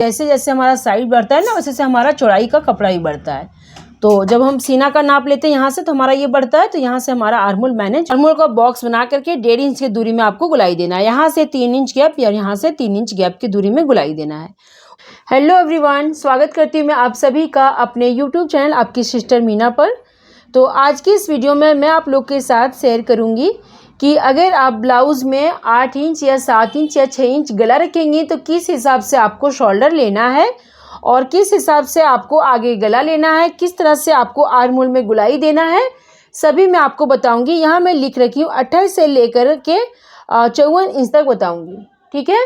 जैसे जैसे हमारा साइज बढ़ता है ना, वैसे से हमारा चौड़ाई का कपड़ा भी बढ़ता है। तो जब हम सीना का नाप लेते हैं यहाँ से, तो हमारा ये बढ़ता है, तो यहाँ से हमारा आर्मोल मैनेज, आर्मोल का बॉक्स बना करके 1.5 इंच की दूरी में आपको गुलाई देना है। यहाँ से 3 इंच गैप या यहाँ से 3 इंच गैप की दूरी में गुलाई देना है। हेलो एवरीवन, स्वागत करती हूँ मैं आप सभी का अपने यूट्यूब चैनल आपकी सिस्टर मीना पर। तो आज की इस वीडियो में मैं आप लोग के साथ शेयर करूँगी कि अगर आप ब्लाउज़ में 8 इंच या 7 इंच या 6 इंच गला रखेंगे तो किस हिसाब से आपको शोल्डर लेना है और किस हिसाब से आपको आगे गला लेना है, किस तरह से आपको आर्मोल में गुलाई देना है, सभी मैं आपको बताऊंगी। यहाँ मैं लिख रखी हूँ 28 से लेकर के 54 इंच तक बताऊंगी। ठीक है,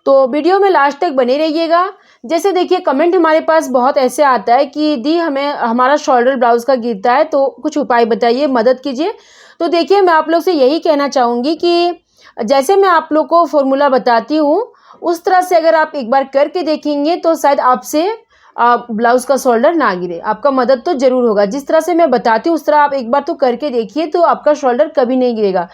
तो वीडियो में लास्ट तक बने रहिएगा। जैसे देखिए, कमेंट हमारे पास बहुत ऐसे आता है कि दी हमें हमारा शोल्डर ब्लाउज़ का गिरता है, तो कुछ उपाय बताइए, मदद कीजिए। तो देखिए, मैं आप लोग से यही कहना चाहूँगी कि जैसे मैं आप लोग को फॉर्मूला बताती हूँ, उस तरह से अगर आप एक बार करके देखेंगे तो शायद आपसे ब्लाउज़ का शोल्डर ना गिरे। आपका मदद तो ज़रूर होगा। जिस तरह से मैं बताती हूँ उस तरह आप एक बार तो करके देखिए, तो आपका शोल्डर कभी नहीं गिरेगा।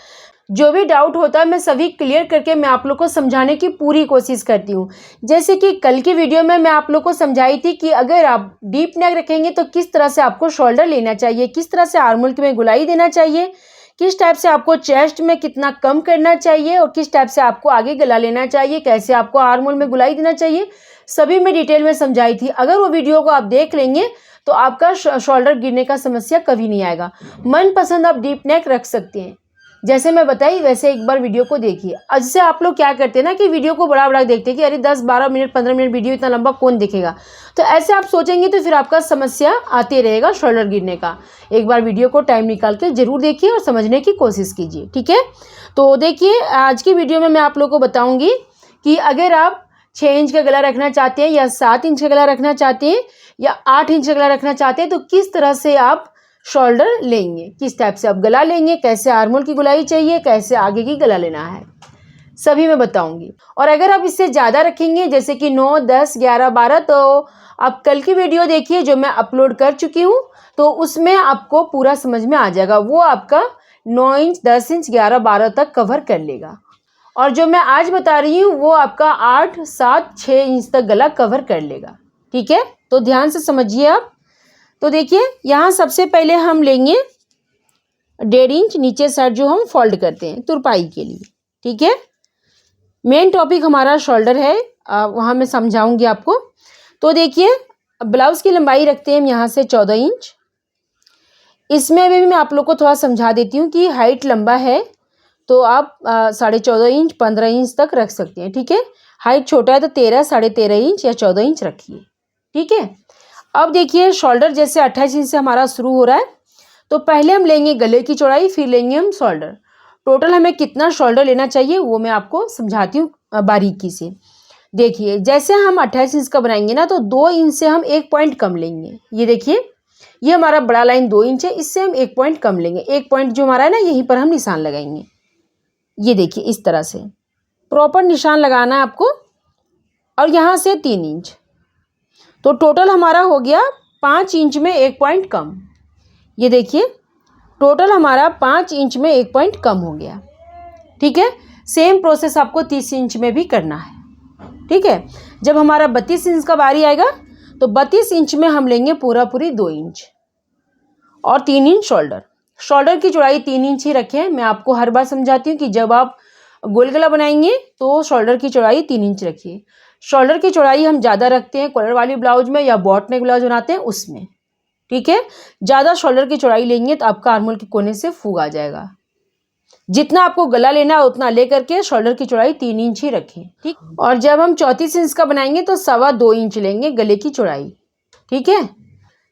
जो भी डाउट होता है मैं सभी क्लियर करके मैं आप लोग को समझाने की पूरी कोशिश करती हूँ। जैसे कि कल की वीडियो में मैं आप लोग को समझाई थी कि अगर आप डीप नेक रखेंगे तो किस तरह से आपको शोल्डर लेना चाहिए, किस तरह से आर्मोल में गुलाई देना चाहिए, किस टाइप से आपको चेस्ट में कितना कम करना चाहिए और किस टाइप से आपको आगे गला लेना चाहिए, कैसे आपको आर्मोल में गुलाई देना चाहिए, सभी मैं डिटेल में समझाई थी। अगर वो वीडियो को आप देख लेंगे तो आपका शोल्डर गिरने का समस्या कभी नहीं आएगा। मनपसंद आप डीप नेक रख सकते हैं, जैसे मैं बताई वैसे एक बार वीडियो को देखिए। जैसे आप लोग क्या करते हैं ना कि वीडियो को बड़ा बड़ा देखते हैं कि अरे 10-12 मिनट 15 मिनट वीडियो इतना लंबा कौन देखेगा, तो ऐसे आप सोचेंगे तो फिर आपका समस्या आते रहेगा शोल्डर गिरने का। एक बार वीडियो को टाइम निकाल के जरूर देखिए और समझने की कोशिश कीजिए। ठीक है, तो देखिए आज की वीडियो में मैं आप लोग को बताऊँगी कि अगर आप 6 इंच का गला रखना चाहते हैं या 7 इंच का गला रखना चाहते हैं या 8 इंच का गला रखना चाहते हैं, तो किस तरह से आप शोल्डर लेंगे, किस टाइप से आप गला लेंगे, कैसे आर्मोल की गुलाई चाहिए, कैसे आगे की गला लेना है, सभी मैं बताऊंगी। और अगर आप इससे ज़्यादा रखेंगे जैसे कि 9, 10, 11, 12, तो आप कल की वीडियो देखिए जो मैं अपलोड कर चुकी हूँ, तो उसमें आपको पूरा समझ में आ जाएगा। वो आपका 9 इंच, 10 इंच, 11, 12 तक कवर कर लेगा। और जो मैं आज बता रही हूँ वो आपका 8, 7, 6 इंच तक गला कवर कर लेगा। ठीक है, तो ध्यान से समझिए आप। तो देखिए, यहाँ सबसे पहले हम लेंगे 1.5 इंच नीचे साइड जो हम फोल्ड करते हैं तुरपाई के लिए। ठीक है, मेन टॉपिक हमारा शोल्डर है, वहाँ मैं समझाऊंगी आपको। तो देखिए, ब्लाउज़ की लंबाई रखते हैं हम यहाँ से 14 इंच। इसमें भी मैं आप लोग को थोड़ा समझा देती हूँ कि हाइट लंबा है तो आप 14.5 इंच 15 इंच तक रख सकते हैं। ठीक है, हाइट छोटा है तो 13, 13.5 इंच या 14 इंच रखिए। ठीक है, अब देखिए शोल्डर जैसे 28 इंच से हमारा शुरू हो रहा है, तो पहले हम लेंगे गले की चौड़ाई, फिर लेंगे हम शोल्डर। टोटल हमें कितना शोल्डर लेना चाहिए वो मैं आपको समझाती हूँ बारीकी से। देखिए, जैसे हम 28 इंच का बनाएंगे ना, तो 2 इंच से हम 1 पॉइंट कम लेंगे। ये देखिए, ये हमारा बड़ा लाइन 2 इंच है, इससे हम 1 पॉइंट कम लेंगे। 1 पॉइंट जो हमारा है ना, यहीं पर हम निशान लगाएंगे। ये देखिए, इस तरह से प्रॉपर निशान लगाना है आपको। और यहाँ से 3 इंच, तो टोटल हमारा हो गया 5 इंच में 1 पॉइंट कम। ये देखिए, टोटल हमारा 5 इंच में 1 पॉइंट कम हो गया। ठीक है, सेम प्रोसेस आपको 30 इंच में भी करना है। ठीक है, जब हमारा 32 इंच का बारी आएगा तो 32 इंच में हम लेंगे पूरी 2 इंच और 3 इंच शोल्डर। शोल्डर की चौड़ाई 3 इंच ही रखें। मैं आपको हर बार समझाती हूँ कि जब आप गोल गला बनाएंगे तो शोल्डर की चौड़ाई 3 इंच रखिए। शोल्डर की चौड़ाई हम ज़्यादा रखते हैं कॉलर वाली ब्लाउज में या बॉट नेक ब्लाउज बनाते हैं उसमें। ठीक है, ज़्यादा शोल्डर की चौड़ाई लेंगे तो आपका आर्मोल के कोने से फूग आ जाएगा। जितना आपको गला लेना है उतना ले करके शोल्डर की चौड़ाई 3 इंच ही रखें। ठीक, और जब हम 34 इंच का बनाएंगे तो 2.25 इंच लेंगे गले की चौड़ाई। ठीक है,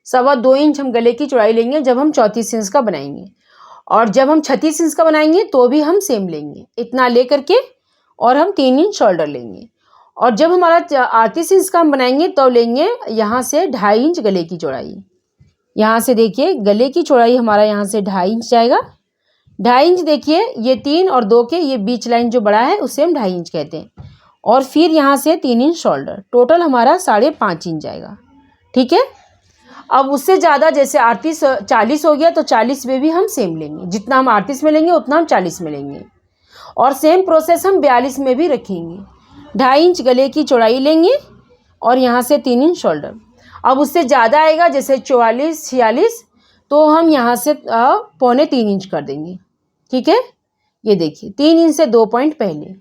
2.25 इंच हम गले की चौड़ाई लेंगे जब हम 34 इंच का बनाएंगे। और जब हम 36 इंच का बनाएंगे तो भी हम सेम लेंगे, इतना ले करके, और हम 3 इंच शोल्डर लेंगे। और जब हमारा 38 इंच का हम बनाएंगे तो लेंगे यहाँ से 2.5 इंच गले की चौड़ाई। यहाँ से देखिए, गले की चौड़ाई हमारा यहाँ से 2.5 इंच जाएगा। 2.5 इंच देखिए, ये 3 और 2 के ये बीच लाइन जो बड़ा है उसे हम 2.5 इंच कहते हैं। और फिर यहाँ से 3 इंच शोल्डर, टोटल हमारा 5.5 इंच जाएगा। ठीक है, अब उससे ज़्यादा जैसे 38 40 हो गया तो 40 में भी हम सेम लेंगे। जितना हम 38 में लेंगे उतना हम 40 में लेंगे। और सेम प्रोसेस हम 42 में भी रखेंगे। 2.5 इंच गले की चौड़ाई लेंगे और यहाँ से 3 इंच शोल्डर। अब उससे ज़्यादा आएगा जैसे 44 46, तो हम यहाँ से 2.25 इंच कर देंगे। ठीक है, ये देखिए 3 इंच से 2 पॉइंट पहले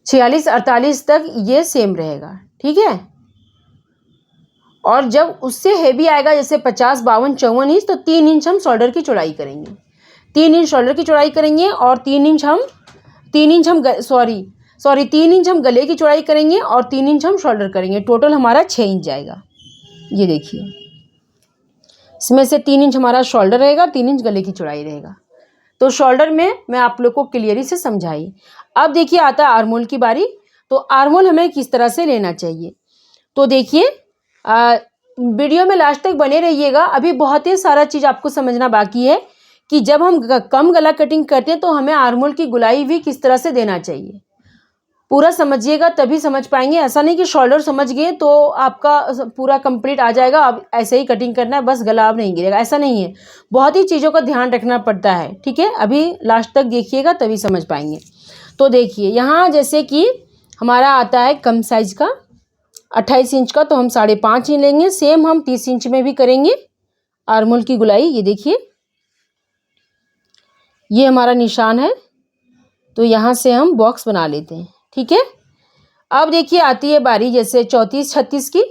46 48 तक ये सेम रहेगा। ठीक है, और जब उससे हेवी आएगा जैसे 50 52 54 इंच, तो 3 इंच हम शोल्डर की चौड़ाई करेंगे। 3 इंच शोल्डर की चौड़ाई करेंगे और 3 इंच हम सॉरी 3 इंच हम गले की चौड़ाई करेंगे और 3 इंच हम शोल्डर करेंगे। टोटल हमारा 6 इंच जाएगा। ये देखिए, इसमें से 3 इंच हमारा शोल्डर रहेगा, 3 इंच गले की चौड़ाई रहेगा। तो शोल्डर में मैं आप लोग को क्लियरली से समझाई। अब देखिए आता है आर्महोल की बारी। तो आर्महोल हमें किस तरह से लेना चाहिए, तो देखिए वीडियो में लास्ट तक बने रहिएगा। अभी बहुत ही सारा चीज़ आपको समझना बाकी है कि जब हम कम गला कटिंग करते हैं तो हमें आर्महोल की गुलाई भी किस तरह से देना चाहिए। पूरा समझिएगा तभी समझ पाएंगे। ऐसा नहीं कि शोल्डर समझ गए तो आपका पूरा कंप्लीट आ जाएगा, अब ऐसे ही कटिंग करना है बस गला अब नहीं गिरेगा, ऐसा नहीं है। बहुत ही चीज़ों का ध्यान रखना पड़ता है। ठीक है, अभी लास्ट तक देखिएगा तभी समझ पाएंगे। तो देखिए यहाँ जैसे कि हमारा आता है कम साइज का 28 इंच का, तो हम 5.5 इंच लेंगे। सेम हम 30 इंच में भी करेंगे आर्महोल की गुलाई। ये देखिए, ये हमारा निशान है, तो यहाँ से हम बॉक्स बना लेते हैं। ठीक है, अब देखिए आती है बारी जैसे 34 36 की,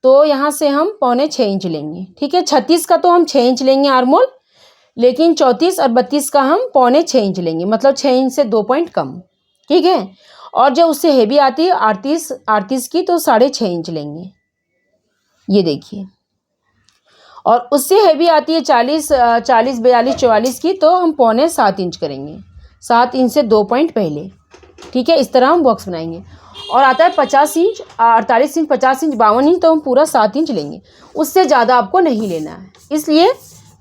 तो यहाँ से हम 5.25 इंच लेंगे। ठीक है, 36 का तो हम 6 इंच लेंगे आर्महोल, लेकिन 34 और 32 का हम 5.25 इंच लेंगे, मतलब 6 इंच से 2 पॉइंट कम। ठीक है, और जब उससे हेवी आती है 38 की, तो 6.5 इंच लेंगे। ये देखिए, और उससे हेवी आती है 40 42 44 की, तो हम 6.25 इंच करेंगे, 7 इंच से 2 पॉइंट पहले। ठीक है, इस तरह हम बॉक्स बनाएंगे। और आता है 50 इंच 48 इंच 50 इंच 52 इंच, तो हम पूरा 7 इंच लेंगे। उससे ज़्यादा आपको नहीं लेना है, इसलिए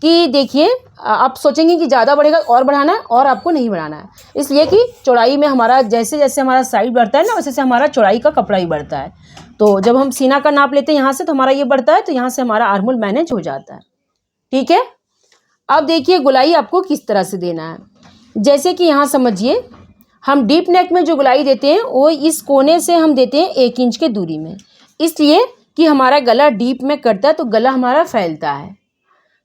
कि देखिए आप सोचेंगे कि ज़्यादा बढ़ेगा और बढ़ाना है, और आपको नहीं बढ़ाना है। इसलिए कि चौड़ाई में हमारा जैसे जैसे हमारा साइड बढ़ता है ना, वैसे से हमारा चौड़ाई का कपड़ा ही बढ़ता है। तो जब हम सीना का नाप लेते हैं यहाँ से, तो हमारा ये बढ़ता है, तो यहाँ से हमारा आर्महोल मैनेज हो जाता है। ठीक है, अब देखिए गुलाई आपको किस तरह से देना है। जैसे कि यहाँ समझिए, हम डीप नेक में जो गुलाई देते हैं वो इस कोने से हम देते हैं 1 इंच के दूरी में, इसलिए कि हमारा गला डीप में कटता है तो गला हमारा फैलता है।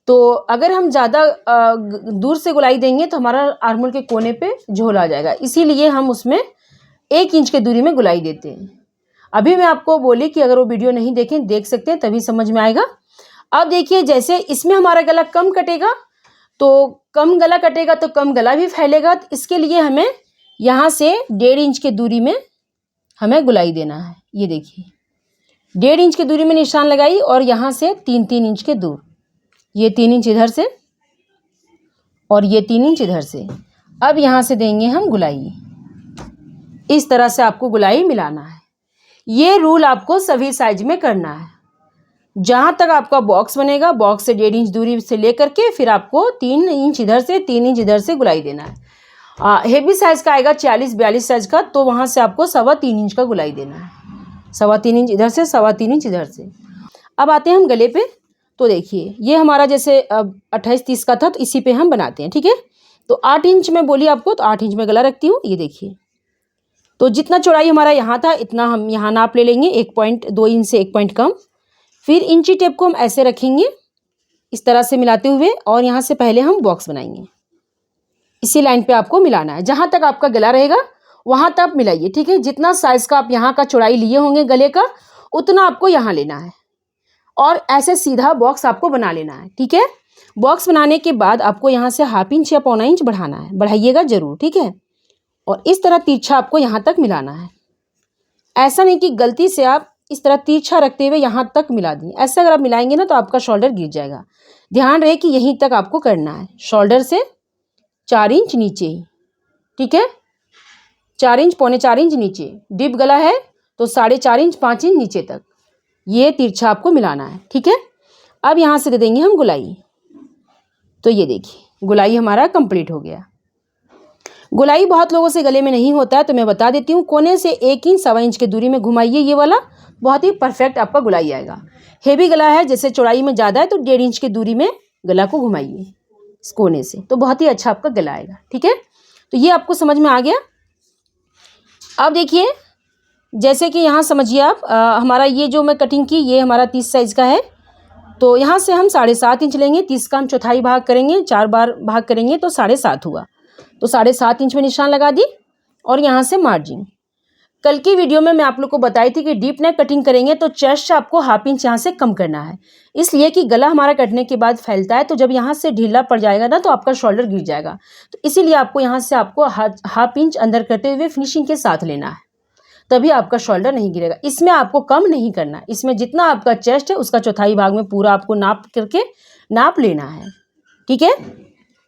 तो अगर हम ज़्यादा दूर से गुलाई देंगे तो हमारा आर्महोल के कोने पे झोल आ जाएगा, इसीलिए हम उसमें 1 इंच के दूरी में गुलाई देते हैं। अभी मैं आपको बोली कि अगर वो वीडियो नहीं देखें, देख सकते हैं, तभी समझ में आएगा। अब देखिए जैसे इसमें हमारा गला कम कटेगा, तो कम गला कटेगा तो कम गला भी फैलेगा, तो इसके लिए हमें यहाँ से 1.5 इंच के दूरी में हमें गुलाई देना है। ये देखिए 1.5 इंच की दूरी में निशान लगाई, और यहाँ से 3 इंच के दूर, ये 3 इंच इधर से और ये 3 इंच इधर से। अब यहाँ से देंगे हम गुलाई। इस तरह से आपको गुलाई मिलाना है। ये रूल आपको सभी साइज में करना है। जहाँ तक आपका बॉक्स बनेगा, बॉक्स से 1.5 इंच दूरी से लेकर के फिर आपको 3 इंच इधर से 3 इंच इधर से गुलाई देना है। हेवी साइज का आएगा 40 42 साइज का, तो वहाँ से आपको 3.25 इंच का गुलाई देना है। 3.25 इंच इधर से, 3.25 इंच इधर से। अब आते हैं हम गले पे। तो देखिए ये हमारा जैसे 28 30 का था, तो इसी पे हम बनाते हैं। ठीक है, तो 8 इंच में बोली आपको, तो 8 इंच में गला रखती हूँ। ये देखिए, तो जितना चौड़ाई हमारा यहाँ था इतना हम यहाँ नाप ले लेंगे, 1.2 इंच से 1 पॉइंट कम। फिर इंची टेप को हम ऐसे रखेंगे इस तरह से मिलाते हुए, और यहाँ से पहले हम बॉक्स बनाएंगे। इसी लाइन पे आपको मिलाना है, जहाँ तक आपका गला रहेगा वहाँ तक मिलाइए। ठीक है, जितना साइज का आप यहाँ का चौड़ाई लिए होंगे गले का, उतना आपको यहाँ लेना है, और ऐसे सीधा बॉक्स आपको बना लेना है। ठीक है, बॉक्स बनाने के बाद आपको यहाँ से 1/2 इंच या 1.25 इंच बढ़ाना है, बढ़ाइएगा जरूर। ठीक है, और इस तरह तिरछा आपको यहाँ तक मिलाना है। ऐसा नहीं कि गलती से आप इस तरह तिरछा रखते हुए यहाँ तक मिला दें। ऐसे अगर आप मिलाएंगे ना तो आपका शोल्डर गिर जाएगा। ध्यान रहे कि यहीं तक आपको करना है, शोल्डर से 4 इंच नीचे ही। ठीक है, 4 इंच 4.25 इंच नीचे। डीप गला है तो 4.5 इंच 5 इंच नीचे तक ये तिरछा आपको मिलाना है। ठीक है, अब यहाँ से दे देंगे हम गुलाई। तो ये देखिए गुलाई हमारा कंप्लीट हो गया। गुलाई बहुत लोगों से गले में नहीं होता है, तो मैं बता देती हूँ। कोने से 1 इंच 1.25 इंच की दूरी में घुमाइए, ये वाला बहुत ही परफेक्ट आपका गुलाई आएगा। हेवी गला है, जैसे चौड़ाई में ज़्यादा है, तो 1.5 इंच की दूरी में गला को घुमाइए इस कोने से, तो बहुत ही अच्छा आपका गला आएगा। ठीक है, तो ये आपको समझ में आ गया। अब देखिए जैसे कि यहाँ समझिए आप, हमारा ये जो मैं कटिंग की ये हमारा 30 साइज़ का है। तो यहाँ से हम 7.5 इंच लेंगे। 30 का हम चौथाई भाग करेंगे, 4 बार भाग करेंगे तो 7.5 हुआ। तो 7.5 इंच में निशान लगा दी और यहाँ से मार्जिन। कल की वीडियो में मैं आप लोग को बताई थी कि डीप नेक कटिंग करेंगे तो चेस्ट से आपको हाफ इंच यहाँ से कम करना है, इसलिए कि गला हमारा कटने के बाद फैलता है, तो जब यहाँ से ढीला पड़ जाएगा ना तो आपका शोल्डर गिर जाएगा। तो इसीलिए आपको यहाँ से आपको हाफ इंच अंदर करते हुए फिनिशिंग के साथ लेना है, तभी आपका शोल्डर नहीं गिरेगा। इसमें आपको कम नहीं करना है, इसमें जितना आपका चेस्ट है उसका चौथाई भाग में पूरा आपको नाप करके नाप लेना है। ठीक है,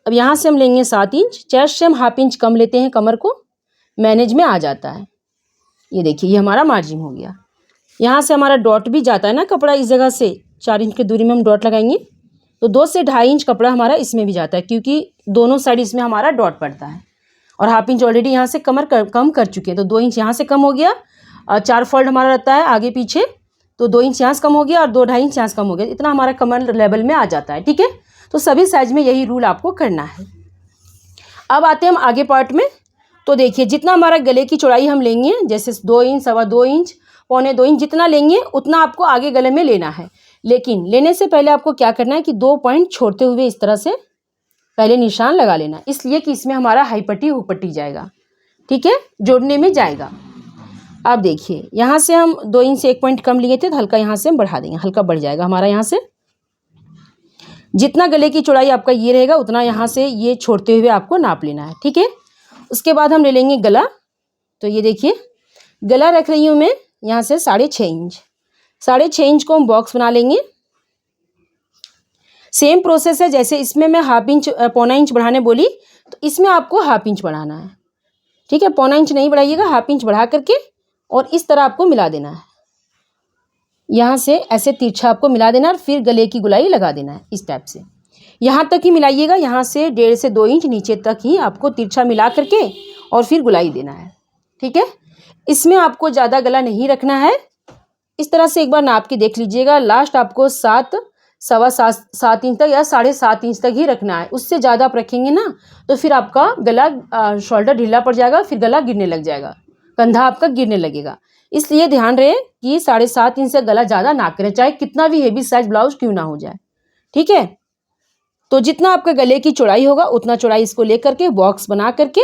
अब यहाँ से हम लेंगे 7 इंच, चेस्ट से हम हाफ इंच कम लेते हैं, कमर को मैनेज में आ जाता है। ये देखिए ये हमारा मार्जिन हो गया। यहाँ से हमारा डॉट भी जाता है ना कपड़ा, इस जगह से 4 इंच की दूरी में हम डॉट लगाएंगे तो 2 से 2.5 इंच कपड़ा हमारा इसमें भी जाता है, क्योंकि दोनों साइड इसमें हमारा डॉट पड़ता है। और हाफ इंच ऑलरेडी यहाँ से कम कर चुके हैं, तो 2 इंच यहाँ से कम हो गया। और 4 फोल्ड हमारा रहता है आगे पीछे, तो 2 इंच यहाँ से कम हो गया और 2.5 इंच यहाँ से कम हो गया। इतना हमारा कमर लेवल में आ जाता है। ठीक है, तो सभी साइज में यही रूल आपको करना है। अब आते हैं हम आगे पार्ट में। तो देखिए जितना हमारा गले की चौड़ाई हम लेंगे, जैसे 2 इंच, 2.25 इंच, 1.25 इंच जितना लेंगे उतना आपको आगे गले में लेना है। लेकिन लेने से पहले आपको क्या करना है कि 2 पॉइंट छोड़ते हुए इस तरह से पहले निशान लगा लेना, इसलिए कि इसमें हमारा हाई पट्टी हुक पट्टी जाएगा। ठीक है, जोड़ने में जाएगा। अब देखिए यहाँ से हम 2 इंच से 1 पॉइंट कम लिए थे, तो हल्का यहाँ से हम बढ़ा देंगे, हल्का बढ़ जाएगा हमारा। यहाँ से जितना गले की चौड़ाई आपका ये रहेगा उतना यहाँ से ये छोड़ते हुए आपको नाप लेना है। ठीक है, उसके बाद हम ले लेंगे गला। तो ये देखिए गला रख रही हूँ मैं यहाँ से 6.5 इंच। 6.5 इंच को हम बॉक्स बना लेंगे। सेम प्रोसेस है, जैसे इसमें मैं हाफ इंच 1.25 इंच बढ़ाने बोली, तो इसमें आपको हाफ इंच बढ़ाना है। ठीक है, 1.25 इंच नहीं बढ़ाइएगा, हाफ इंच बढ़ा करके और इस तरह आपको मिला देना है। यहाँ से ऐसे तिरछा आपको मिला देना और फिर गले की गुलाई लगा देना है इस टाइप से। यहाँ तक ही मिलाइएगा, यहाँ से 1.5 से 2 इंच नीचे तक ही आपको तिरछा मिला करके और फिर गुलाई देना है। ठीक है, इसमें आपको ज़्यादा गला नहीं रखना है। इस तरह से एक बार नाप के देख लीजिएगा। लास्ट आपको 7, 7.25 इंच तक या 7.5 इंच तक ही रखना है। उससे ज़्यादा आप रखेंगे ना तो फिर आपका गला शोल्डर ढीला पड़ जाएगा, फिर गला गिरने लग जाएगा, कंधा आपका गिरने लगेगा। इसलिए ध्यान रहे कि 7.5 इंच से गला ज़्यादा ना करें, चाहे कितना भी हेवी साइज ब्लाउज क्यों ना हो जाए। ठीक है, तो जितना आपका गले की चौड़ाई होगा उतना चौड़ाई इसको लेकर के बॉक्स बना करके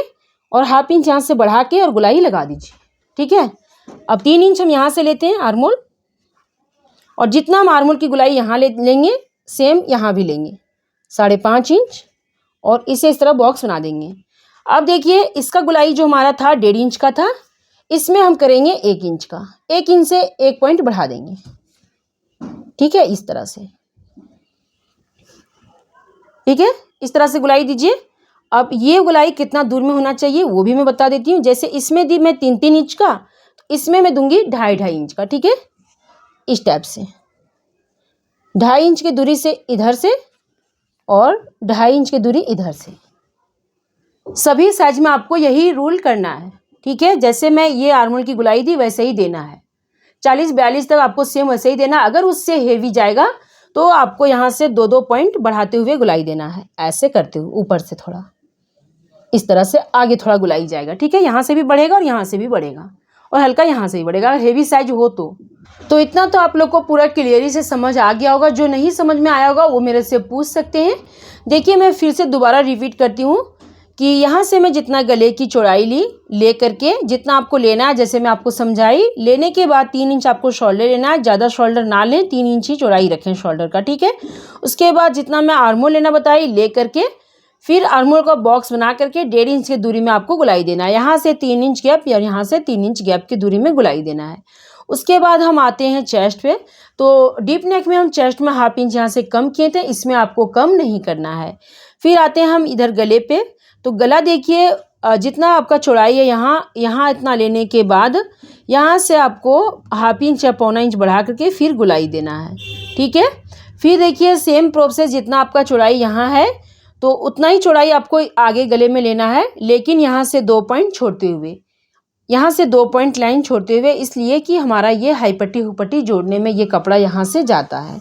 और हाफ इंच यहाँ से बढ़ा के और गुलाई लगा दीजिए। ठीक है, अब 3 इंच हम यहाँ से लेते हैं आर्मोल, और जितना हम आर्मोल की गुलाई यहाँ लेंगे सेम यहाँ भी लेंगे 5.5 इंच और इसे इस तरह बॉक्स बना देंगे। अब देखिए इसका गुलाई जो हमारा था 1.5 इंच का था, इसमें हम करेंगे 1 इंच का। 1 इंच से 1 पॉइंट बढ़ा देंगे। ठीक है, इस तरह से। ठीक है, इस तरह से गुलाई दीजिए। अब ये गुलाई कितना दूर में होना चाहिए वो भी मैं बता देती हूँ। जैसे इसमें दी मैं 3-3 इंच का, तो इसमें मैं दूंगी 2.5 इंच का। ठीक है, इस टाइप से 2.5 इंच की दूरी से इधर से और 2.5 इंच की दूरी इधर से। सभी साइज में आपको यही रूल करना है। ठीक है, जैसे मैं ये आर्मोल की गुलाई दी वैसे ही देना है। 40-42 तक आपको सेम वैसे ही देना। अगर उससे हेवी जाएगा तो आपको यहाँ से 2-2 पॉइंट बढ़ाते हुए गुलाई देना है, ऐसे करते हुए ऊपर से थोड़ा इस तरह से आगे थोड़ा गुलाई जाएगा। ठीक है, यहाँ से भी बढ़ेगा और यहाँ से भी बढ़ेगा और हल्का यहाँ से भी बढ़ेगा अगर हेवी साइज हो तो इतना तो आप लोग को पूरा क्लियरी से समझ आ गया होगा। जो नहीं समझ में आया होगा वो मेरे से पूछ सकते हैं। देखिए मैं फिर से दोबारा रिपीट करती हूँ कि यहाँ से मैं जितना गले की चौड़ाई ले करके जितना आपको लेना है, जैसे मैं आपको समझाई, लेने के बाद 3 इंच आपको शोल्डर लेना है। ज़्यादा शोल्डर ना लें, 3 इंच ही चौड़ाई रखें शोल्डर का। ठीक है, उसके बाद जितना मैं आर्मोल लेना बताई ले करके फिर आर्मोल का बॉक्स बना करके 1.5 इंच की दूरी में आपको गुलाई देना है। यहाँ से 3 इंच गैप या यहाँ से 3 इंच गैप की दूरी में गुलाई देना है। उसके बाद हम आते हैं चेस्ट पे। तो डीप नेक में हम चेस्ट में हाफ इंच यहाँ से कम किए थे, इसमें आपको कम नहीं करना है। फिर आते हैं हम इधर गले पे। तो गला देखिए जितना आपका चौड़ाई है यहाँ इतना लेने के बाद यहाँ से आपको हाफ इंच या 1.25 इंच बढ़ा करके फिर गुलाई देना है। ठीक है, फिर देखिए सेम प्रोसेस, जितना आपका चौड़ाई यहाँ है तो उतना ही चौड़ाई आपको आगे गले में लेना है, लेकिन यहाँ से 2 पॉइंट छोड़ते हुए, यहाँ से 2 पॉइंट लाइन छोड़ते हुए, इसलिए कि हमारा ये हाई पट्टी हुपट्टी जोड़ने में ये कपड़ा यहाँ से जाता है।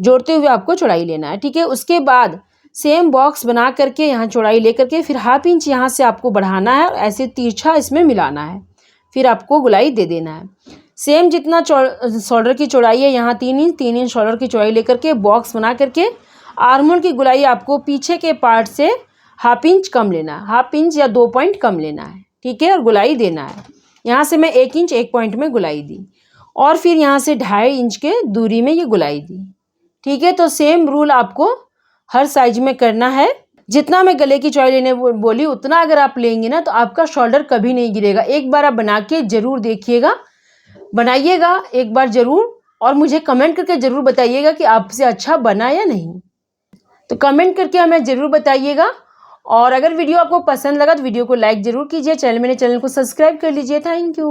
जोड़ते हुए आपको चौड़ाई लेना है। ठीक है, उसके बाद सेम बॉक्स बना करके यहाँ चौड़ाई ले करके फिर हाफ इंच यहाँ से आपको बढ़ाना है और ऐसे तिरछा इसमें मिलाना है। फिर आपको गोलाई दे देना है। सेम जितना शोल्डर की चौड़ाई है यहाँ 3 इंच शोल्डर की चौड़ाई लेकर के बॉक्स बना करके आर्म होल की गोलाई आपको पीछे के पार्ट से ½ इंच कम लेना है, ½ इंच या 2 पॉइंट कम लेना है, ठीक है, और गोलाई देना है। यहाँ से मैं 1 इंच 1 पॉइंट में गोलाई दी और फिर यहाँ से 2.5 इंच के दूरी में ये गोलाई दी, ठीक है। तो सेम रूल आपको हर साइज में करना है। जितना मैं गले की चौड़ाई लेने बोली उतना अगर आप लेंगे ना तो आपका शोल्डर कभी नहीं गिरेगा। एक बार आप बना के ज़रूर देखिएगा, बनाइएगा एक बार ज़रूर और मुझे कमेंट करके ज़रूर बताइएगा कि आपसे अच्छा बना या नहीं। तो कमेंट करके हमें ज़रूर बताइएगा और अगर वीडियो आपको पसंद लगा तो वीडियो को लाइक ज़रूर कीजिए। मेरे चैनल को सब्सक्राइब कर लीजिए। Thank you.